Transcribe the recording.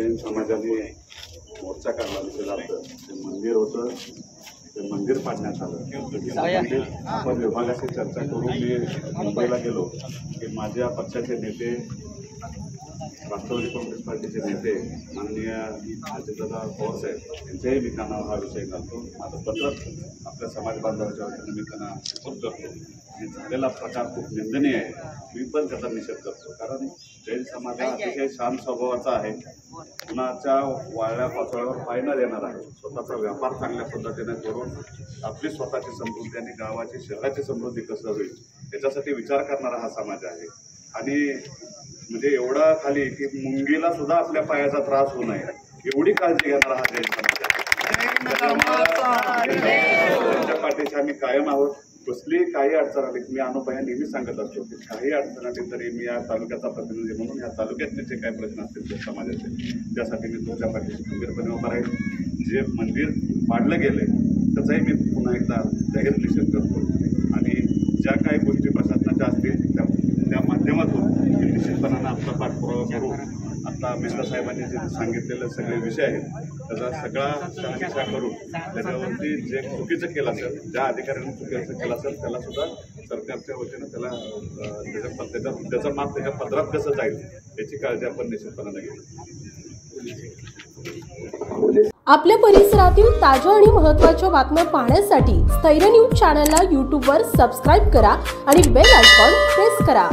जैन समाजाने मोर्चा काढला निषेधार्थ ते मंदिर होतं, ते मंदिर पाडण्यात आलं। आपण विभागाशी चर्चा करून मी मुंबईला गेलो की माझ्या पक्षाचे नेते, राष्ट्रवादी काँग्रेस पार्टीचे नेते माननीय अजितदादा पवार साहेब यांच्याही मी त्यांना हा विषय घालतो। माझं पत्र आपल्या समाज बांधवाच्या वतीने मी त्यांना सुपूर्द करतो आणि झालेला प्रकार खूप निंदनीय आहे। मी पण त्याचा निषेध करतो, कारण जैन समाज हा अतिशय शांत स्वभावाचा आहे, कुणाच्या वाळल्या पातळीवर पाय न देणार आहे, स्वतःचा व्यापार चांगल्या पद्धतीने करून आपली स्वतःची समृद्धी आणि गावाची शहराची समृद्धी कसं होईल याच्यासाठी विचार करणारा हा समाज आहे। आणि म्हणजे एवढा खाली की मुंगीला सुद्धा आपल्या पायाचा त्रास होऊ नये एवढी काळजी घेणारा हा जैन समाज आहे। त्यांच्या पाठीशी आम्ही कायम आहोत। कसली काही अडचण आली, मी अनुभया नेहमी सांगत असतो की काही अडचण आली तरी मी या तालुक्याचा प्रतिनिधी म्हणून या तालुक्यातले जे काही प्रश्न असतील त्या समाजाचे, त्यासाठी मी तुमच्या पाठीशी खंबीरपणे उभा राहील। जे मंदिर पाडलं गेले त्याचाही मी पुन्हा एकदा जाहीर निषेध करतो आणि ज्या काही गोष्टी प्रशासनाच्या असतील त्या माध्यमातून निश्चितपणानं आपला पाठपुरावा करू। आता मेहता साहेबांनी जे सांगितलेले सगळे विषय आहेत त्याचा सगळा शहानिशा करून त्याच्यावरती जे चुकीचं केलं असेल, ज्या अधिकाऱ्यांनी चुकीचं केलं असेल त्याला सुद्धा सरकारच्या वतीनं त्याला त्याचं माप त्याच्या पदरात कसं जाईल याची काळजी आपण निश्चितपणानं घेऊ। आपल्या परिसरातील ताज्या आणि महत्त्वाच्या बातम्या पाहण्यासाठी स्थैर्य न्यूज चॅनलला यूट्यूबवर सबस्क्राईब करा आणि बेल आयकॉन प्रेस करा।